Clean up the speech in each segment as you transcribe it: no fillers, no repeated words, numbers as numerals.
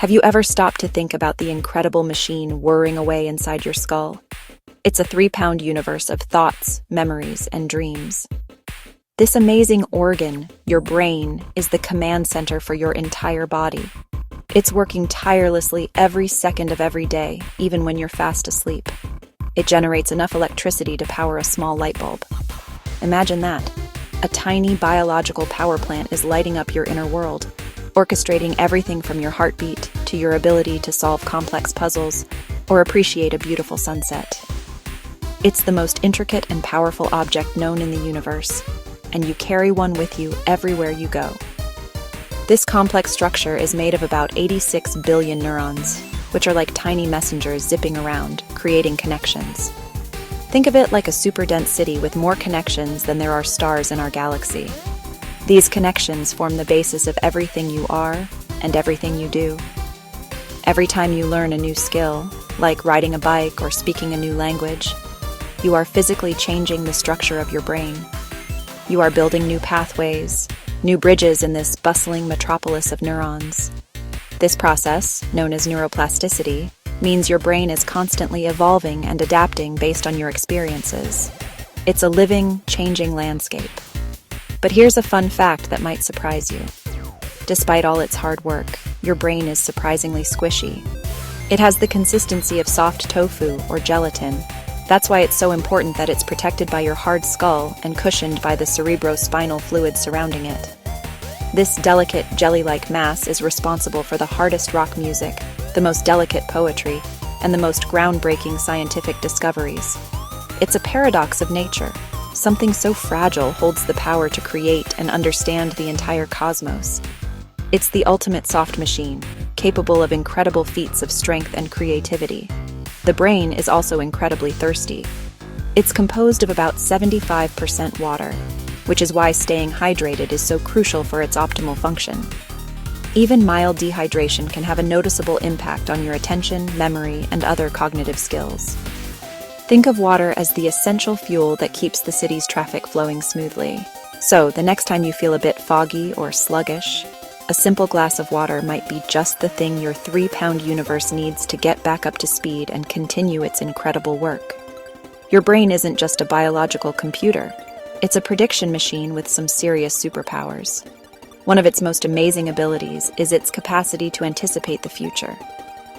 Have you ever stopped to think about the incredible machine whirring away inside your skull? It's a 3-pound universe of thoughts, memories, and dreams. This amazing organ, your brain, is the command center for your entire body. It's working tirelessly every second of every day, even when you're fast asleep. It generates enough electricity to power a small light bulb. Imagine that. A tiny biological power plant is lighting up your inner world, orchestrating everything from your heartbeat to your ability to solve complex puzzles or appreciate a beautiful sunset. It's the most intricate and powerful object known in the universe, and you carry one with you everywhere you go. This complex structure is made of about 86 billion neurons, which are like tiny messengers zipping around, creating connections. Think of it like a super dense city with more connections than there are stars in our galaxy. These connections form the basis of everything you are and everything you do. Every time you learn a new skill, like riding a bike or speaking a new language, you are physically changing the structure of your brain. You are building new pathways, new bridges in this bustling metropolis of neurons. This process, known as neuroplasticity, means your brain is constantly evolving and adapting based on your experiences. It's a living, changing landscape. But here's a fun fact that might surprise you. Despite all its hard work, your brain is surprisingly squishy. It has the consistency of soft tofu or gelatin. That's why it's so important that it's protected by your hard skull and cushioned by the cerebrospinal fluid surrounding it. This delicate, jelly-like mass is responsible for the hardest rock music, the most delicate poetry, and the most groundbreaking scientific discoveries. It's a paradox of nature. Something so fragile holds the power to create and understand the entire cosmos. It's the ultimate soft machine, capable of incredible feats of strength and creativity. The brain is also incredibly thirsty. It's composed of about 75% water, which is why staying hydrated is so crucial for its optimal function. Even mild dehydration can have a noticeable impact on your attention, memory, and other cognitive skills. Think of water as the essential fuel that keeps the city's traffic flowing smoothly. So, the next time you feel a bit foggy or sluggish, a simple glass of water might be just the thing your 3-pound universe needs to get back up to speed and continue its incredible work. Your brain isn't just a biological computer. It's a prediction machine with some serious superpowers. One of its most amazing abilities is its capacity to anticipate the future.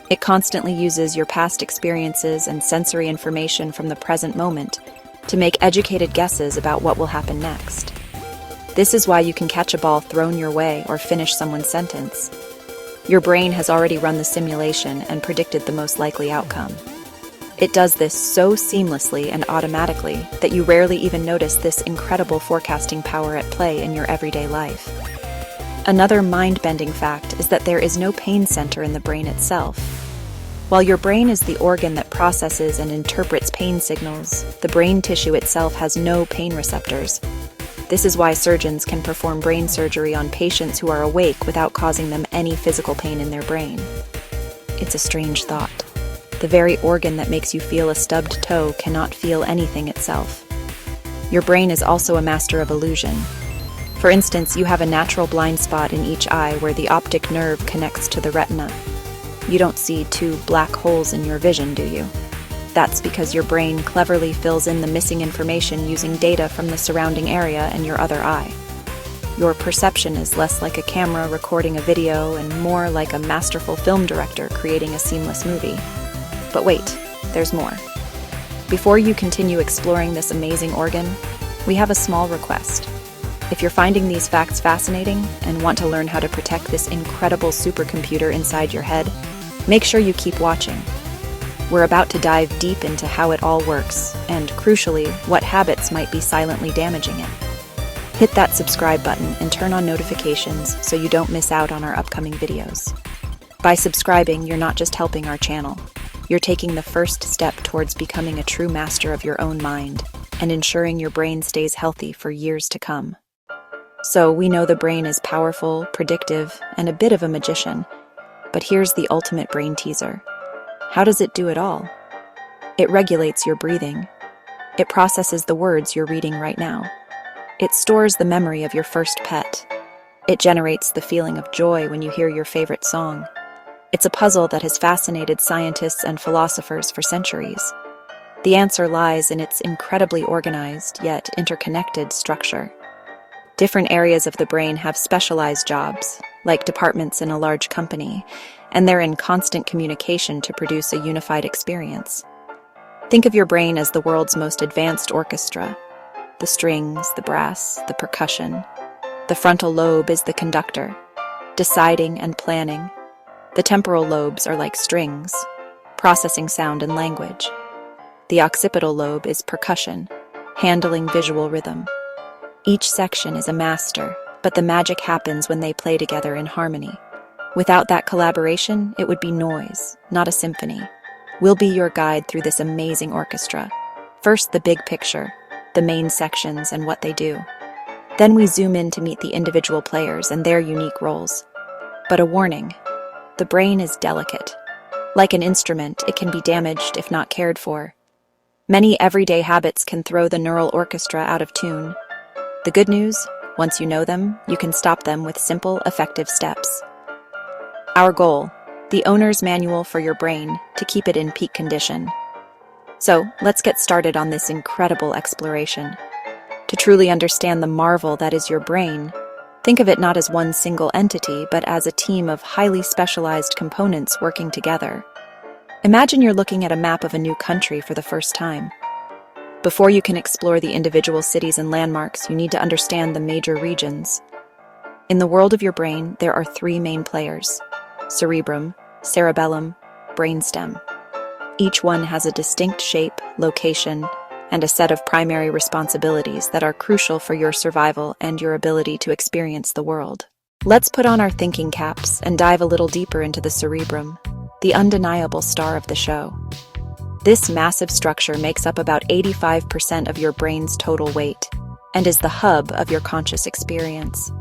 It constantly uses your past experiences and sensory information from the present moment to make educated guesses about what will happen next. This is why you can catch a ball thrown your way or finish someone's sentence. Your brain has already run the simulation and predicted the most likely outcome. It does this so seamlessly and automatically that you rarely even notice this incredible forecasting power at play in your everyday life. Another mind-bending fact is that there is no pain center in the brain itself. While your brain is the organ that processes and interprets pain signals, the brain tissue itself has no pain receptors. This is why surgeons can perform brain surgery on patients who are awake without causing them any physical pain in their brain. It's a strange thought. The very organ that makes you feel a stubbed toe cannot feel anything itself. Your brain is also a master of illusion. For instance, you have a natural blind spot in each eye where the optic nerve connects to the retina. You don't see 2 black holes in your vision, do you? That's because your brain cleverly fills in the missing information using data from the surrounding area and your other eye. Your perception is less like a camera recording a video and more like a masterful film director creating a seamless movie. But wait, there's more. Before you continue exploring this amazing organ, we have a small request. If you're finding these facts fascinating and want to learn how to protect this incredible supercomputer inside your head, make sure you keep watching. We're about to dive deep into how it all works, and crucially, what habits might be silently damaging it. Hit that subscribe button and turn on notifications so you don't miss out on our upcoming videos. By subscribing, you're not just helping our channel. You're taking the first step towards becoming a true master of your own mind and ensuring your brain stays healthy for years to come. So, we know the brain is powerful, predictive, and a bit of a magician. But here's the ultimate brain teaser. How does it do it all? It regulates your breathing. It processes the words you're reading right now. It stores the memory of your first pet. It generates the feeling of joy when you hear your favorite song. It's a puzzle that has fascinated scientists and philosophers for centuries. The answer lies in its incredibly organized, yet interconnected structure. Different areas of the brain have specialized jobs, like departments in a large company, and they're in constant communication to produce a unified experience. Think of your brain as the world's most advanced orchestra. The strings, the brass, the percussion. The frontal lobe is the conductor, deciding and planning. The temporal lobes are like strings, processing sound and language. The occipital lobe is percussion, handling visual rhythm. Each section is a master, but the magic happens when they play together in harmony. Without that collaboration, it would be noise, not a symphony. We'll be your guide through this amazing orchestra. First, the big picture, the main sections and what they do. Then we zoom in to meet the individual players and their unique roles. But a warning, the brain is delicate. Like an instrument, it can be damaged if not cared for. Many everyday habits can throw the neural orchestra out of tune. The good news, once you know them, you can stop them with simple, effective steps. Our goal, the owner's manual for your brain to keep it in peak condition. So, let's get started on this incredible exploration. To truly understand the marvel that is your brain, think of it not as one single entity, but as a team of highly specialized components working together. Imagine you're looking at a map of a new country for the first time. Before you can explore the individual cities and landmarks, you need to understand the major regions. In the world of your brain, there are three main players: cerebrum, cerebellum, brainstem. Each one has a distinct shape, location, and a set of primary responsibilities that are crucial for your survival and your ability to experience the world. Let's put on our thinking caps and dive a little deeper into the cerebrum, the undeniable star of the show. This massive structure makes up about 85% of your brain's total weight and is the hub of your conscious experience.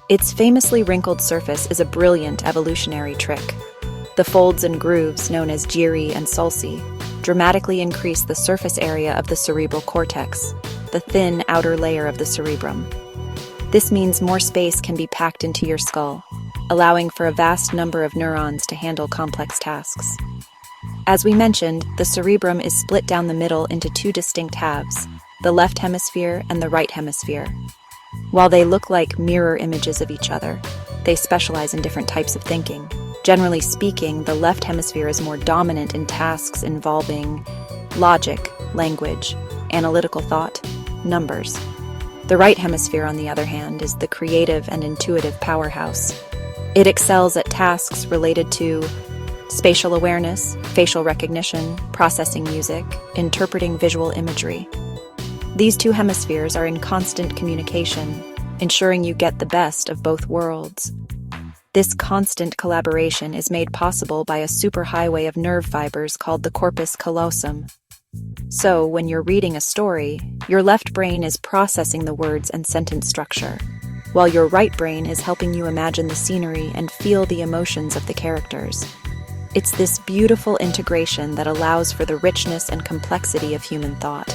Its famously wrinkled surface is a brilliant evolutionary trick. The folds and grooves, known as gyri and sulci, dramatically increase the surface area of the cerebral cortex, the thin outer layer of the cerebrum. This means more space can be packed into your skull, allowing for a vast number of neurons to handle complex tasks. As we mentioned, the cerebrum is split down the middle into two distinct halves, the left hemisphere and the right hemisphere. While they look like mirror images of each other, they specialize in different types of thinking. Generally speaking, the left hemisphere is more dominant in tasks involving logic, language, analytical thought, numbers. The right hemisphere, on the other hand, is the creative and intuitive powerhouse. It excels at tasks related to spatial awareness, facial recognition, processing music, interpreting visual imagery. These two hemispheres are in constant communication, ensuring you get the best of both worlds. This constant collaboration is made possible by a superhighway of nerve fibers called the corpus callosum. So, when you're reading a story, your left brain is processing the words and sentence structure, while your right brain is helping you imagine the scenery and feel the emotions of the characters. It's this beautiful integration that allows for the richness and complexity of human thought.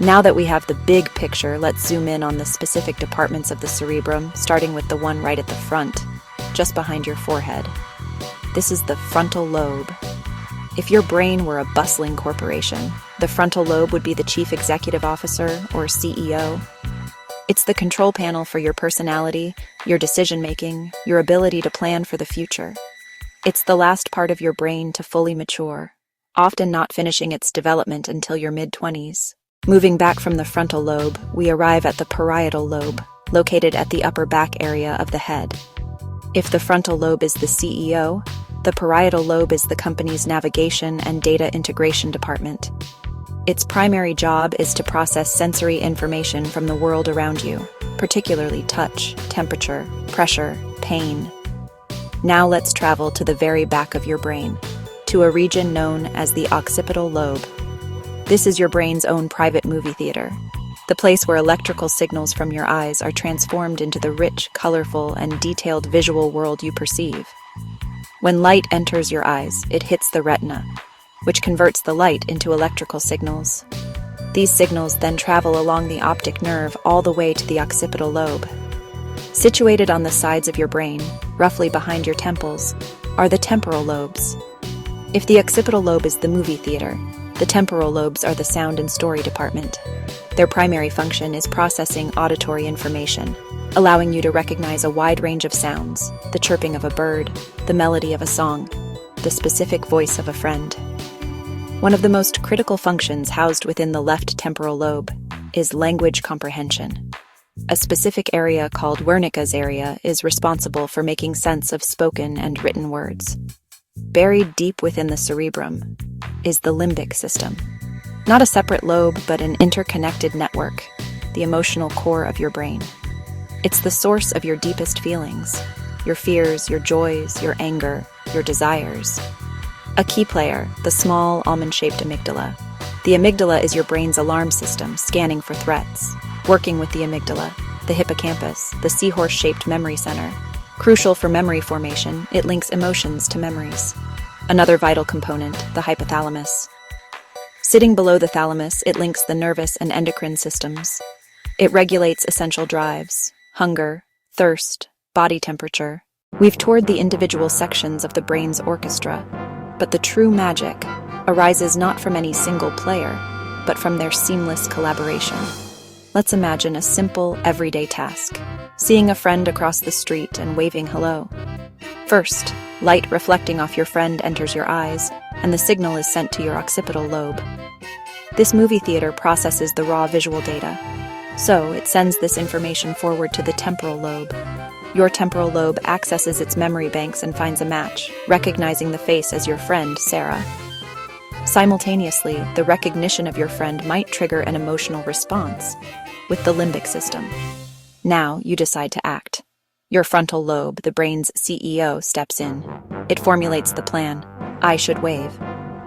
Now that we have the big picture, let's zoom in on the specific departments of the cerebrum, starting with the one right at the front, just behind your forehead. This is the frontal lobe. If your brain were a bustling corporation, the frontal lobe would be the chief executive officer or CEO. It's the control panel for your personality, your decision-making, your ability to plan for the future. It's the last part of your brain to fully mature, often not finishing its development until your mid-20s. Moving back from the frontal lobe, we arrive at the parietal lobe, located at the upper back area of the head. If the frontal lobe is the CEO, the parietal lobe is the company's navigation and data integration department. Its primary job is to process sensory information from the world around you, particularly touch, temperature, pressure, pain. Now let's travel to the very back of your brain, to a region known as the occipital lobe. This is your brain's own private movie theater, the place where electrical signals from your eyes are transformed into the rich, colorful, and detailed visual world you perceive. When light enters your eyes, it hits the retina, which converts the light into electrical signals. These signals then travel along the optic nerve all the way to the occipital lobe. Situated on the sides of your brain, roughly behind your temples, are the temporal lobes. If the occipital lobe is the movie theater, the temporal lobes are the sound and story department. Their primary function is processing auditory information, allowing you to recognize a wide range of sounds, the chirping of a bird, the melody of a song, the specific voice of a friend. One of the most critical functions housed within the left temporal lobe is language comprehension. A specific area called Wernicke's area is responsible for making sense of spoken and written words. Buried deep within the cerebrum is the limbic system. Not a separate lobe, but an interconnected network, the emotional core of your brain. It's the source of your deepest feelings, your fears, your joys, your anger, your desires. A key player, the small almond-shaped amygdala. The amygdala is your brain's alarm system, scanning for threats. Working with the amygdala, the hippocampus, the seahorse-shaped memory center. Crucial for memory formation, it links emotions to memories. Another vital component, the hypothalamus. Sitting below the thalamus, it links the nervous and endocrine systems. It regulates essential drives, hunger, thirst, body temperature. We've toured the individual sections of the brain's orchestra, but the true magic arises not from any single player, but from their seamless collaboration. Let's imagine a simple, everyday task. Seeing a friend across the street and waving hello. First, light reflecting off your friend enters your eyes, and the signal is sent to your occipital lobe. This movie theater processes the raw visual data, so it sends this information forward to the temporal lobe. Your temporal lobe accesses its memory banks and finds a match, recognizing the face as your friend, Sarah. Simultaneously, the recognition of your friend might trigger an emotional response with the limbic system. Now you decide to act. Your frontal lobe, the brain's CEO, steps in. It formulates the plan. I should wave.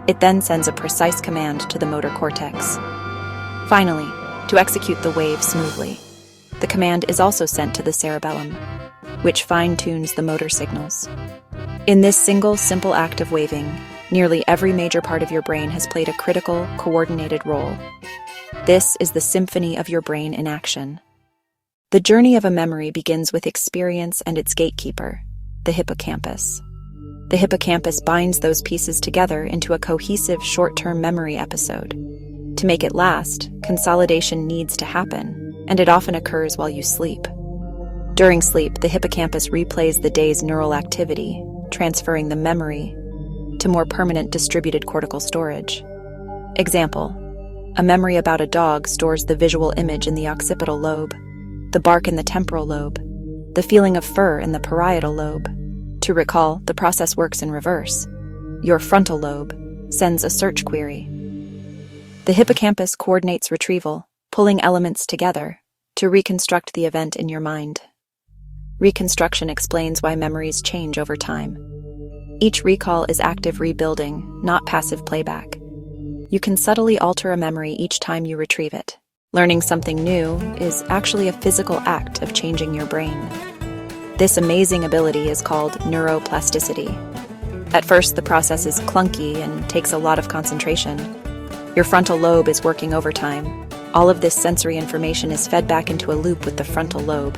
It then sends a precise command to the motor cortex. Finally, to execute the wave smoothly, the command is also sent to the cerebellum, which fine-tunes the motor signals. In this single, simple act of waving, nearly every major part of your brain has played a critical, coordinated role. This is the symphony of your brain in action. The journey of a memory begins with experience and its gatekeeper, the hippocampus. The hippocampus binds those pieces together into a cohesive short-term memory episode. To make it last, consolidation needs to happen, and it often occurs while you sleep. During sleep, the hippocampus replays the day's neural activity, transferring the memory to more permanent distributed cortical storage. Example: a memory about a dog stores the visual image in the occipital lobe, the bark in the temporal lobe, the feeling of fur in the parietal lobe. To recall, the process works in reverse. Your frontal lobe sends a search query. The hippocampus coordinates retrieval, pulling elements together to reconstruct the event in your mind. Reconstruction explains why memories change over time. Each recall is active rebuilding, not passive playback. You can subtly alter a memory each time you retrieve it. Learning something new is actually a physical act of changing your brain. This amazing ability is called neuroplasticity. At first, the process is clunky and takes a lot of concentration. Your frontal lobe is working overtime. All of this sensory information is fed back into a loop with the frontal lobe,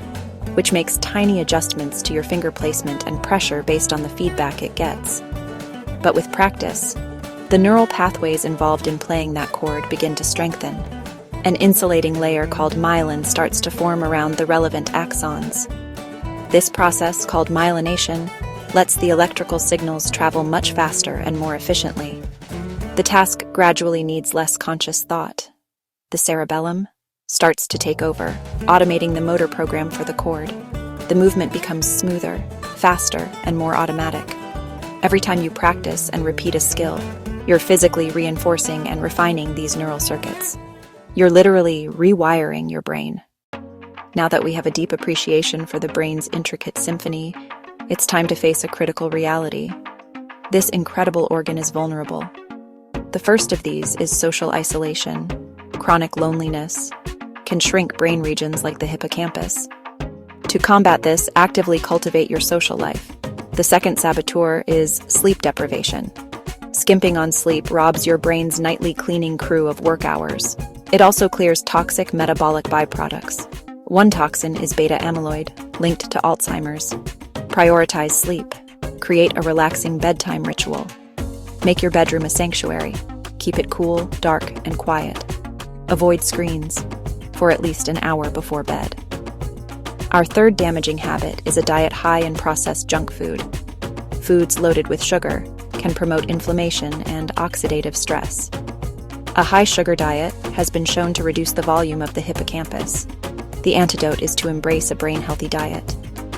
which makes tiny adjustments to your finger placement and pressure based on the feedback it gets. But with practice, the neural pathways involved in playing that chord begin to strengthen. An insulating layer called myelin starts to form around the relevant axons. This process, called myelination, lets the electrical signals travel much faster and more efficiently. The task gradually needs less conscious thought. The cerebellum starts to take over, automating the motor program for the cord. The movement becomes smoother, faster, and more automatic. Every time you practice and repeat a skill, you're physically reinforcing and refining these neural circuits. You're literally rewiring your brain. Now that we have a deep appreciation for the brain's intricate symphony, it's time to face a critical reality. This incredible organ is vulnerable. The first of these is social isolation. Chronic loneliness can shrink brain regions like the hippocampus. To combat this, actively cultivate your social life. The second saboteur is sleep deprivation. Skimping on sleep robs your brain's nightly cleaning crew of work hours. It also clears toxic metabolic byproducts. One toxin is beta amyloid, linked to Alzheimer's. Prioritize sleep. Create a relaxing bedtime ritual. Make your bedroom a sanctuary. Keep it cool, dark, and quiet. Avoid screens for at least an hour before bed. Our third damaging habit is a diet high in processed junk food. Foods loaded with sugar can promote inflammation and oxidative stress. A high sugar diet has been shown to reduce the volume of the hippocampus. The antidote is to embrace a brain-healthy diet.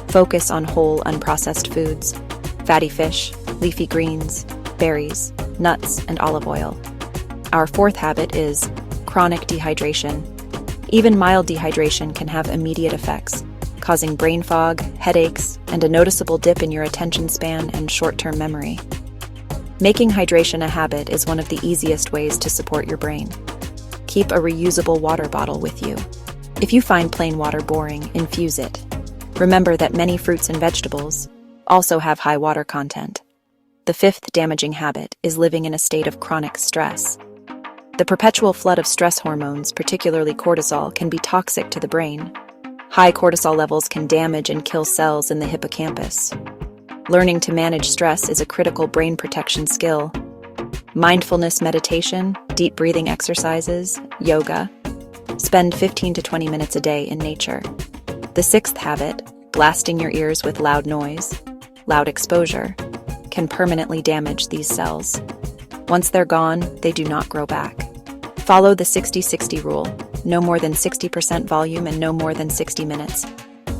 Focus on whole, unprocessed foods, fatty fish, leafy greens, berries, nuts, and olive oil. Our fourth habit is chronic dehydration. Even mild dehydration can have immediate effects, causing brain fog, headaches, and a noticeable dip in your attention span and short-term memory. Making hydration a habit is one of the easiest ways to support your brain. Keep a reusable water bottle with you. If you find plain water boring, infuse it. Remember that many fruits and vegetables also have high water content. The fifth damaging habit is living in a state of chronic stress. The perpetual flood of stress hormones, particularly cortisol, can be toxic to the brain. High cortisol levels can damage and kill cells in the hippocampus. Learning to manage stress is a critical brain protection skill. Mindfulness meditation, deep breathing exercises, yoga. Spend 15 to 20 minutes a day in nature. The sixth habit, blasting your ears with loud noise, loud exposure, can permanently damage these cells. Once they're gone, they do not grow back. Follow the 60-60 rule, no more than 60% volume and no more than 60 minutes.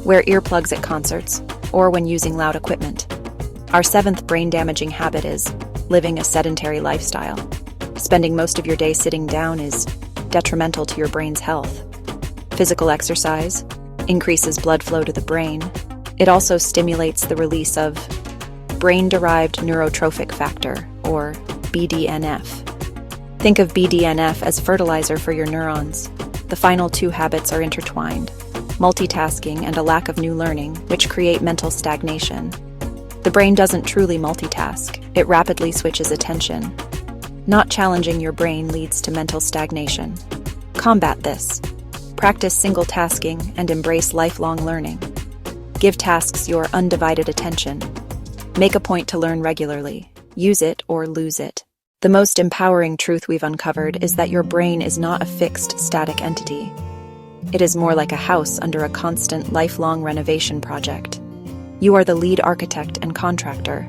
Wear earplugs at concerts or when using loud equipment. Our seventh brain-damaging habit is living a sedentary lifestyle. Spending most of your day sitting down is detrimental to your brain's health. Physical exercise increases blood flow to the brain. It also stimulates the release of brain-derived neurotrophic factor, or BDNF. Think of BDNF as fertilizer for your neurons. The final two habits are intertwined: multitasking and a lack of new learning, which create mental stagnation. The brain doesn't truly multitask, it rapidly switches attention. Not challenging your brain leads to mental stagnation. Combat this. Practice single tasking and embrace lifelong learning. Give tasks your undivided attention. Make a point to learn regularly. Use it or lose it. The most empowering truth we've uncovered is that your brain is not a fixed, static entity. It is more like a house under a constant, lifelong renovation project. You are the lead architect and contractor.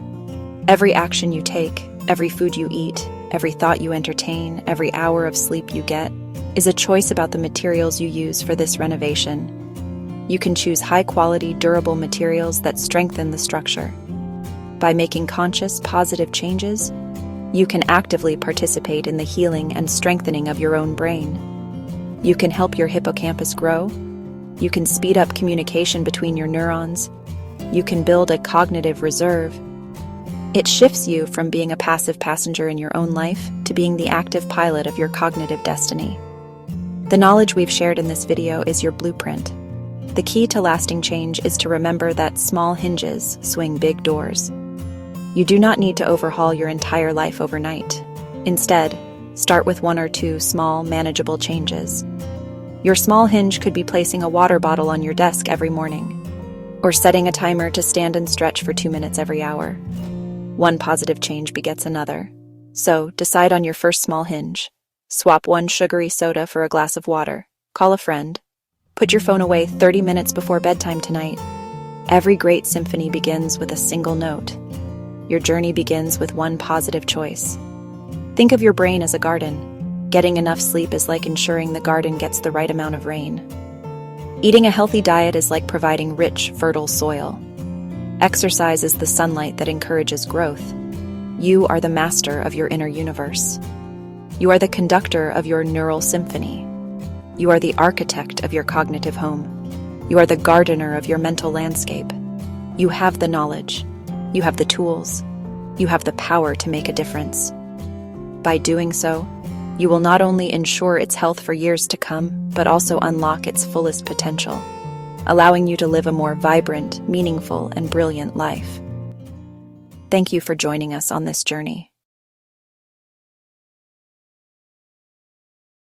Every action you take, every food you eat, every thought you entertain, every hour of sleep you get, is a choice about the materials you use for this renovation. You can choose high-quality, durable materials that strengthen the structure. By making conscious, positive changes, you can actively participate in the healing and strengthening of your own brain. You can help your hippocampus grow. You can speed up communication between your neurons. You can build a cognitive reserve. It shifts you from being a passive passenger in your own life to being the active pilot of your cognitive destiny. The knowledge we've shared in this video is your blueprint. The key to lasting change is to remember that small hinges swing big doors. You do not need to overhaul your entire life overnight. Instead, start with one or two small, manageable changes. Your small hinge could be placing a water bottle on your desk every morning, or setting a timer to stand and stretch for 2 minutes every hour. One positive change begets another. So, decide on your first small hinge. Swap one sugary soda for a glass of water. Call a friend. Put your phone away 30 minutes before bedtime tonight. Every great symphony begins with a single note. Your journey begins with one positive choice. Think of your brain as a garden. Getting enough sleep is like ensuring the garden gets the right amount of rain. Eating a healthy diet is like providing rich, fertile soil. Exercise is the sunlight that encourages growth. You are the master of your inner universe. You are the conductor of your neural symphony. You are the architect of your cognitive home. You are the gardener of your mental landscape. You have the knowledge. You have the tools. You have the power to make a difference. By doing so, you will not only ensure its health for years to come, but also unlock its fullest potential, allowing you to live a more vibrant, meaningful, and brilliant life. Thank you for joining us on this journey.